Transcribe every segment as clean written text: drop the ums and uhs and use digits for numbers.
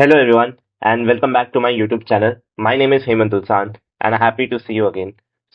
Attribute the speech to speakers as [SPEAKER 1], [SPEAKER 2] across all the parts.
[SPEAKER 1] Hello everyone and welcome back to my YouTube channel. My name is Hemant Ulsan and I'm happy to see you again.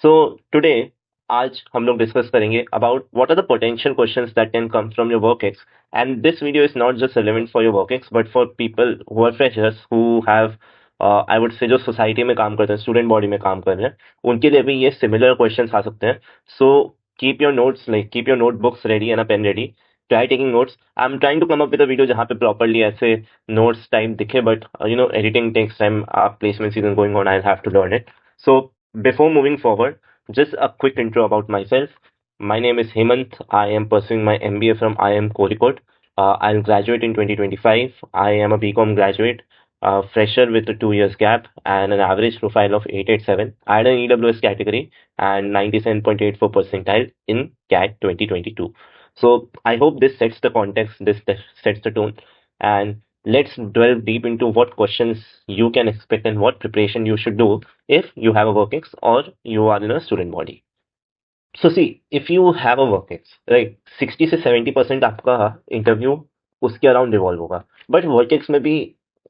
[SPEAKER 1] So today आज हम लोग discuss करेंगे about what are the potential questions that can come from your work ex, and this video is not just relevant for your work ex but for people who are freshers who have I would say जो society में काम करते हैं, student body में काम कर रहे हैं, उनके लिए भी ये सिमिलर क्वेश्चंस आ सकते हैं. सो keep your notebooks ready and a pen ready. Try taking notes. I'm trying to come up with a video जहाँ पे properly ऐसे notes type दिखे, but editing takes time. Placement season going on, I'll have to learn it. So before moving forward, just a quick intro about myself. My name is Hemant. I am pursuing my MBA from IIM Kozhikode. I'll graduate in 2025. I am a BCom graduate, fresher with a 2 years gap and an average profile of 887. I had an EWS category and 97.84 percentile in CAT 2022. So I hope this sets the context, this sets the tone, and let's delve deep into what questions you can expect and what preparation you should do if you have a work ex or you are in a student body. So see, if you have a work ex, right, 60 से 70% आपका interview उसके around revolve होगा. But work ex में भी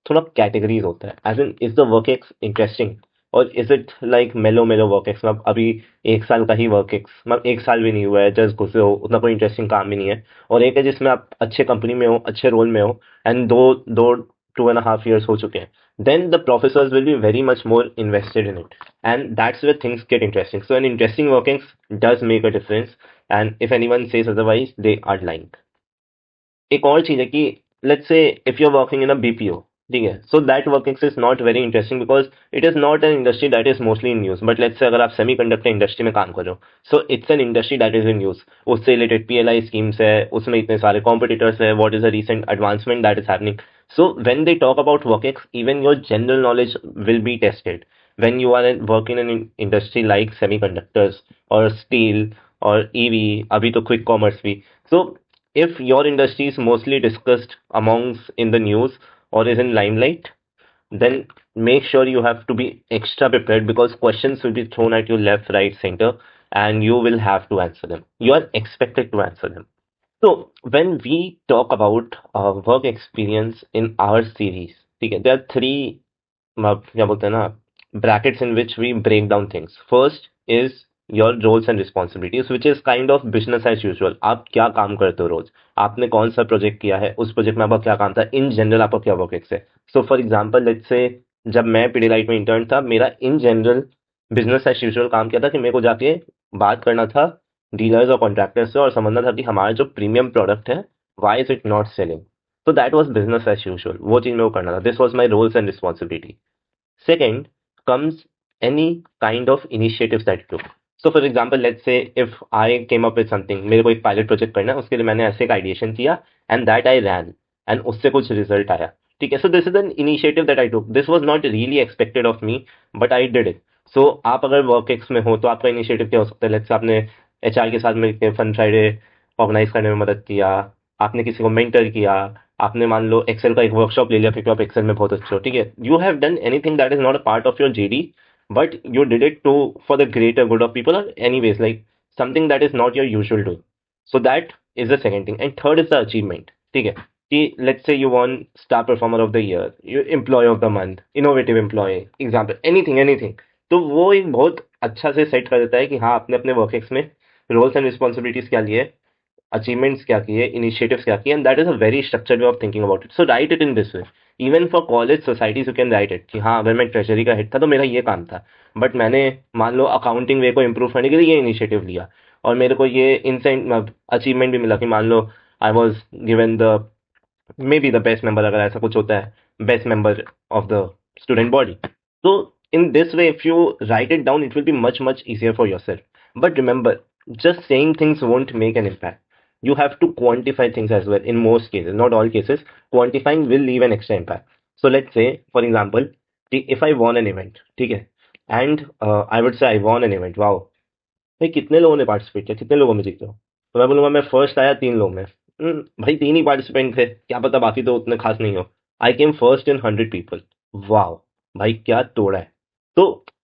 [SPEAKER 1] थोड़ा categories होता है, as in is the work ex interesting और is it like mellow mellow work ex. मतलब अभी 1 साल का ही वर्क एक्स, मतलब 1 साल भी नहीं हुआ है, जस्ट घुसे हो, उतना कोई इंटरेस्टिंग काम भी नहीं है. और एक है जिसमें आप अच्छे कंपनी में हो, अच्छे रोल में हो, एंड दो दो 2.5 years हो चुके हैं, then the professors will be very much more invested in it, and that's where things get interesting. So an interesting workings does make a difference, and if anyone says otherwise, they are lying. एक और चीज है कि let's say if you are working in a BPO, ठीक है, so that working is not very interesting because it is not an industry that is mostly in news. But let's say अगर आप semiconductor industry में काम कर रहे हो, so it's an industry that is in news. उससे related PLI schemes है, उसमें इतने सारे कॉम्पिटिटर्स है, what is the recent advancement that is happening. So when they talk about work-ex, even your general knowledge will be tested. When you are working in an industry like semiconductors or steel or EV, अभी तो quick commerce भी. So if your industry is mostly discussed amongst in the news or is in limelight, then make sure you have to be extra prepared because questions will be thrown at you left, right, center, and you will have to answer them. You are expected to answer them. So when we talk about work experience in our series, ठीक है, there are three क्या बोलते हैं ना, brackets in which we break down things. First is your roles and responsibilities, which is kind of business as usual. आप क्या काम करते हो रोज, आपने कौन सा प्रोजेक्ट किया है, उस प्रोजेक्ट में आपका क्या काम था, इन जनरल आपका क्या वर्क एक्स है. So for example let's say जब मैं पीडीलाइट में इंटर्न था, मेरा in general business as usual काम किया था कि मेरे को जाके बात करना था डीलर्स और कॉन्ट्रैक्टर्स से और समझना था कि हमारा जो प्रीमियम प्रोडक्ट है, why is it not selling. तो that was business as usual, वो चीज मेरे को करना था. This was my roles and responsibility. Second comes any kind of initiatives that you took. So for example, let's say if I came up with something, मेरे को एक pilot project करना है, उसके लिए मैंने ऐसे एक आइडिएशन किया and that I ran and उससे कुछ रिजल्ट आया, ठीक है. So this is an initiative that I took. This was not really expected of me but I did it. So आप अगर वर्क एक्स में हो तो आपका इनिशिएटिव क्या हो सकता है. लेट्स से आपने एचआर के साथ मिलकर फन फ्राइडे ऑर्गेनाइज करने में मदद किया, आपने किसी को मेंटर किया, आपने मान लो एक्सेल का एक वर्कशॉप ले लिया क्योंकि आप एक्सेल में बहुत अच्छे हो, ठीक है. You have done anything that is not a part of your GD but you did it to for the greater good of people और anyways like something that is not your usual do. So that is the second thing. And third is the achievement, ठीक है, कि let's say you one star performer of the year, you employee of the month, innovative employee, example, anything anything. तो वो एक बहुत अच्छा से set कर देता है कि हाँ आपने अपने वर्क एक्स में रोल्स एंड रिस्पॉन्सिबिलिटीज क्या लिए, achievements क्या किए, initiatives क्या किए, and that is a very structured way of thinking about it. So write it in this way. Even for college societies you can write it कि हाँ अगर मैं ट्रेजरी का हेड था तो मेरा ये काम था, बट मैंने मान लो अकाउंटिंग वे को इम्प्रूव करने के लिए ये इनिशिएटिव लिया और मेरे को ये इंसेंट अचीवमेंट भी मिला कि मान लो I was given the maybe the best member, अगर ऐसा कुछ होता है, best member of the student body. तो in this way if you write it down it will be much easier for yourself. But remember, just saying things won't make an impact. You have to quantify things as well. In most cases, not all cases, quantifying will leave an extra impact. So let's say for example, if I won an event, ठीक है, and I would say I won an event, wow, भाई कितने लोगों ने participate किया, कितने लोगों में जीते हो, तो मैं बोलूंगा मैं फर्स्ट आया 3 लोग में. भाई 3 ही पार्टिसिपेंट थे, क्या पता बाकी तो उतने खास नहीं हो. I came first in 100 people. Wow, भाई क्या तोड़ा है. तो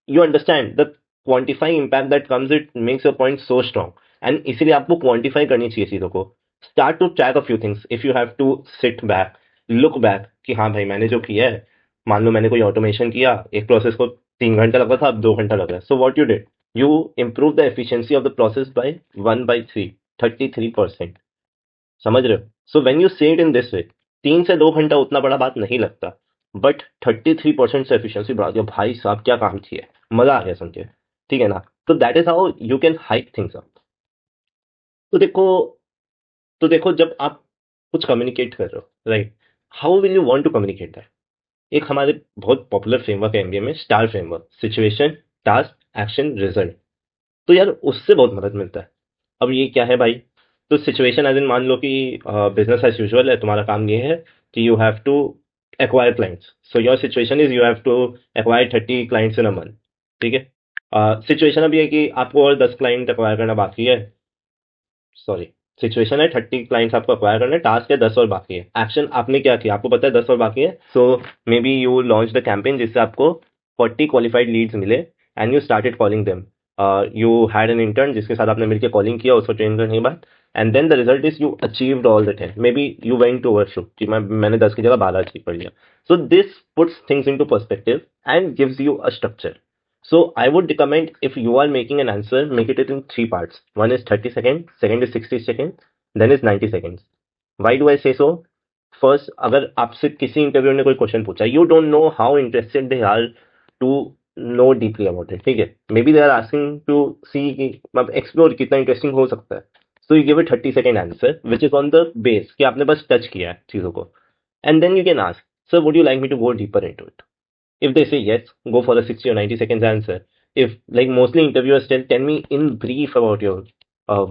[SPEAKER 1] you understand the quantifying impact that comes, it makes your point so strong. And इसीलिए आपको क्वांटिफाई करनी चाहिए चीजों को. Start to track a few things. If you have to sit back look back कि हाँ भाई मैंने जो किया है, मान लो मैंने कोई ऑटोमेशन किया, एक प्रोसेस को 3 घंटा लगा था, अब 2 घंटा लग रहा है. So what you did, you improve the efficiency of the process by 1/3, 33%. समझ रहे हो? सो वेन यू से इट इन दिस वे, 3 से 2 घंटा उतना बड़ा बात नहीं लगता, बट 33% से एफिशिएंसी बढ़ा दिया. भाई साहब क्या काम किया है, मजा आ गया सुन के. ठीक है ना? तो that is how you can hike things up. तो देखो, जब आप कुछ कम्युनिकेट कर रहे हो, right, how will you want to communicate that? एक हमारे बहुत पॉपुलर फ्रेमवर्क है एमबीए में, STAR framework, situation, task, action, result. तो यार उससे बहुत मदद मिलता है. अब ये क्या है भाई? तो सिचुएशन एज इन मान लो कि बिजनेस एज यूजुअल है, तुम्हारा काम ये है कि you have to acquire clients. So your situation is you have to acquire 30 clients in a month. ठीक है. सिचुएशन अभी है कि आपको और 10 क्लाइंट एक्वायर करना बाकी है. सॉरी, सिचुएशन है 30 क्लाइंट्स आपको अक्वायर करना है, टास्क है 10 और बाकी है. एक्शन आपने क्या किया, आपको पता है 10 और बाकी है. So maybe you launch the campaign जिससे आपको 40 क्वालिफाइड लीड्स मिले, and you started calling them. You had an intern जिसके साथ आपने मिलकर कॉलिंग किया, उसको ट्रेन करने के बाद, and then the result is you achieved all the 10. Maybe you went to overshoot कि मैंने 10 की जगह 12 अचीव कर लिया. So this puts things into perspective and gives you a structure. So I would recommend, if you are making an answer, make it in 3 parts. One is 30 seconds, second is 60 seconds, then is 90 seconds. Why do I say so? First, अगर आपसे किसी interview ने कोई question पूछा, you don't know how interested they are to know deeply about it. ठीक है, maybe they are asking to see कि मतलब एक्सप्लोर कितना इंटरेस्टिंग हो सकता है. So you give a 30 second answer which is on the base कि आपने बस टच किया है चीजों को, and then you can ask, sir would you like me to go deeper into it? If they say yes, go for a 60 or 90 seconds answer. If, like, mostly interviewers tell me in brief about your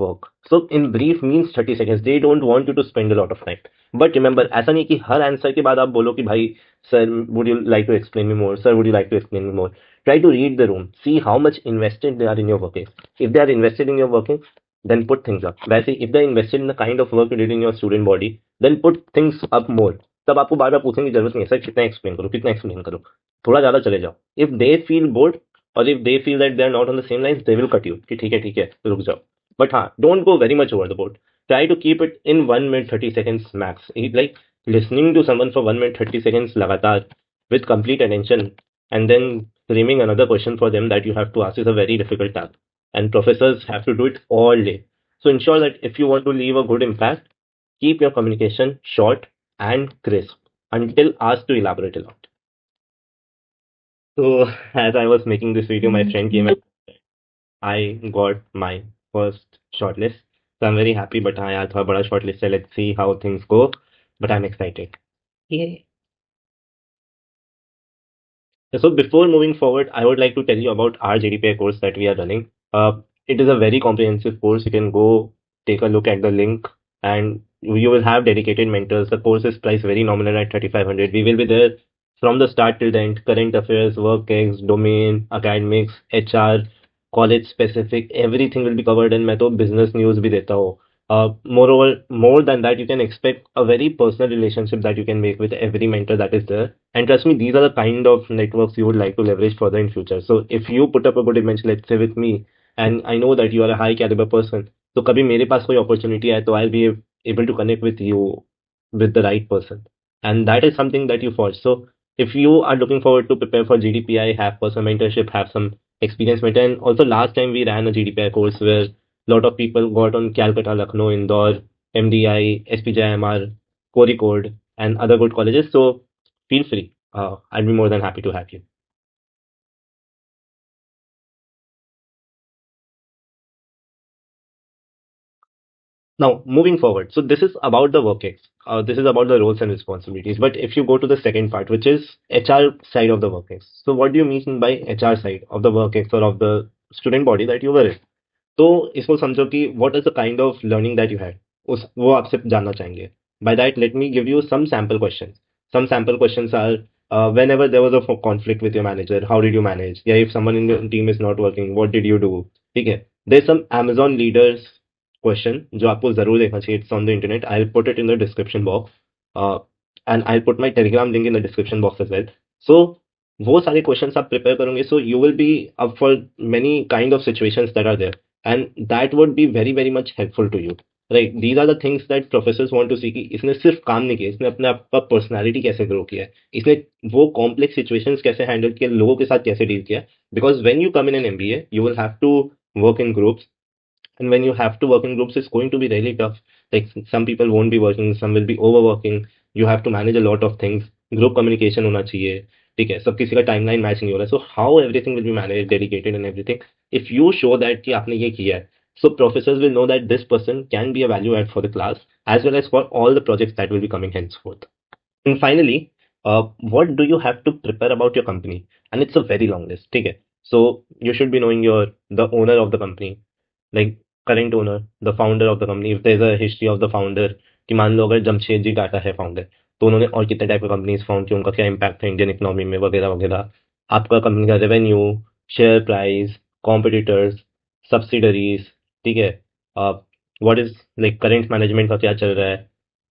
[SPEAKER 1] work. So in brief means 30 seconds. They don't want you to spend a lot of time. But remember, ऐसा नहीं कि हर answer के बाद आप बोलो कि भाई sir would you like to explain me more, sir would you like to explain me more. Try to read the room, see how much invested they are in your working. If they are invested in your working, then put things up. वैसे if they are invested in the kind of work you did in your student body, then put things up more. तब आपको बार बार पूछने की जरूरत नहीं है, sir कितना explain करूँ, कितना एक्सप्लेन करूँ, थोड़ा ज्यादा चले जाओ. इफ दे फील बोर्ड और if they feel that they are not on the same line, they will cut you कि ठीक है रुक जाओ. बट हाँ, don't go very much over the board. Try to keep it in 1 minute 30 seconds max. Like listening to someone for 1 minute 30 seconds लगातार with complete attention, and then framing another question for them that you have to ask is a very difficult task, and professors have to do it all day. So ensure that if you want to leave a good impact, keep your communication short and crisp until asked to elaborate a lot. So as I was making this video, my friend came and I got my first shortlist. So I'm very happy. But हाँ यार थोड़ा बड़ा shortlist है. Let's see how things go. But I'm excited. Yay. So before moving forward, I would like to tell you about our JDPI course that we are running. It is a very comprehensive course. You can go take a look at the link, and you will have dedicated mentors. The course is priced very nominal at 3,500. We will be there from the start till the end. Current affairs, work ex, domain, academics, HR, college specific, everything will be covered. And मैं तो business news भी देता हूँ. Moreover, more than that, you can expect a very personal relationship that you can make with every mentor that is there. And trust me, these are the kind of networks you would like to leverage further in future. So if you put up a good image, let's say with me, and I know that you are a high caliber person, तो कभी मेरे पास कोई opportunity आए तो I'll be able to connect with you with the right person. And that is something that you forge. So if you are looking forward to prepare for GDPI, have personal mentorship, have some experience mentor. And also last time we ran a GDPI course where lot of people got on Calcutta, Lucknow, Indore, MDI, SPJIMR, Kozhikode, and other good colleges. So feel free. I'd be more than happy to have you. Now, moving forward, so this is about the workings. This is about the roles and responsibilities. But if you go to the second part, which is HR side of the workings. So what do you mean by HR side of the workings or of the student body that you were in? तो इसको समझो कि what is the kind of learning that you had, उस वो आपसे जानना चाहेंगे. By that, let me give you some sample questions. Some sample questions are, whenever there was a conflict with your manager, how did you manage? Yeah, if someone in your team is not working, what did you do? ठीक है. There's some Amazon leaders question जो आपको जरूर देखना चाहिए. It's on the internet. I'll put it in the description box, uh, and I'll put my Telegram link in the description box as well. So वो सारे questions आप prepare करोगे, so you will be up for many kind of situations that are there, and that would be very very much helpful to you. Right, these are the things that professors want to see कि इसने सिर्फ काम नहीं किया, इसने अपने आप का पर्सनालिटी कैसे ग्रो किया है, इसने वो कॉम्प्लेक्स सिचुएशंस कैसे हैंडल किया, लोगों के साथ कैसे डील किया. Because when you come in an MBA you will have to work in groups, and when you have to work in groups it's going to be really tough. Like some people won't be working, some will be overworking, you have to manage a lot of things. Group communication होना चाहिए, ठीक है, सब किसी का timeline match नहीं हो रहा है, so how everything will be manage dedicated and everything. If you show that कि आपने ये किया है, so professors will know that this person can be a value add for the class as well as for all the projects that will be coming henceforth. And finally, what do you have to prepare about your company? And it's a very long list, ठीक है. So you should be knowing your the owner of the company, like current owner, the founder of the company, if there's a history of the founder, कि मान लो अगर जमशेदजी टाटा है founder, तो उन्होंने और कितने टाइप के कंपनीज फाउंड की, उनका क्या इम्पैक्ट है इंडियन इकोनॉमी में वगैरह वगैरह. आपका कंपनी का revenue, share price, competitors, subsidiaries, ठीक है, what is like current management का क्या चल रहा है,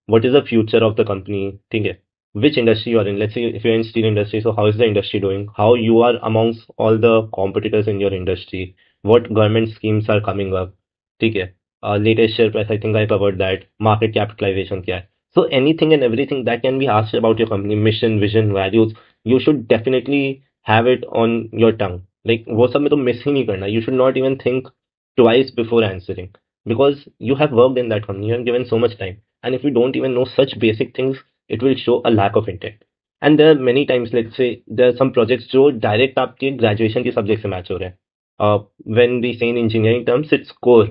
[SPEAKER 1] what is the future of the company, ठीक है, which industry you are in. Let's say if you're in steel industry, so how is the industry doing, how you are amongst all the competitors in your industry, what government schemes are coming up, ठीक है, latest share price, I think I covered that, market capitalization क्या है. So anything and everything that can be asked about your company, mission, vision, values, you should definitely have it on your tongue. Like वो सब में तो miss ही नहीं करना. You should not even think twice before answering, because you have worked in that company, you have given so much time, and if you don't even know such basic things, it will show a lack of intent. And there are many times, let's say there are some projects जो direct आपके graduation के subject से match हो रहे हैं. When we say in engineering terms, it's core.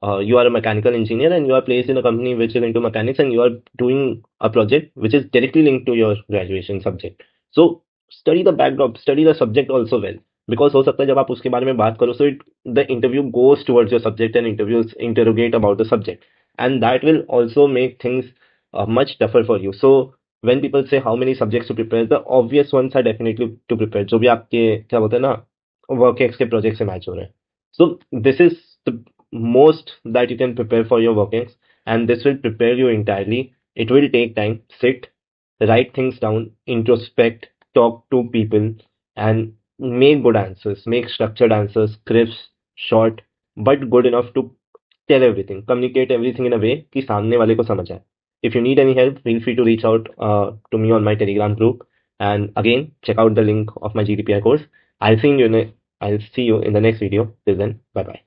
[SPEAKER 1] You are a mechanical engineer and you are placed in a company which is into mechanics, and you are doing a project which is directly linked to your graduation subject. So study the backdrop, study the subject also well, because हो सकता है जब आप उसके बारे में बात करो, so the interview goes towards your subject and interviews interrogate about the subject, and that will also make things much tougher for you. So when people say how many subjects to prepare, the obvious ones are definitely to prepare जो भी आपके क्या बोलते हैं ना work ex के project से match हो रहे हैं. So this is the most that you can prepare for your workings, and this will prepare you entirely. It will take time. Sit, write things down, introspect, talk to people, and make good answers. Make structured answers, crisp, short, but good enough to tell everything. Communicate everything in a way कि सामने वाले को समझ आए. If you need any help, feel free to reach out to me on my Telegram group. And again, check out the link of my GDPR course. I'll see you in the next video. Till then, bye bye.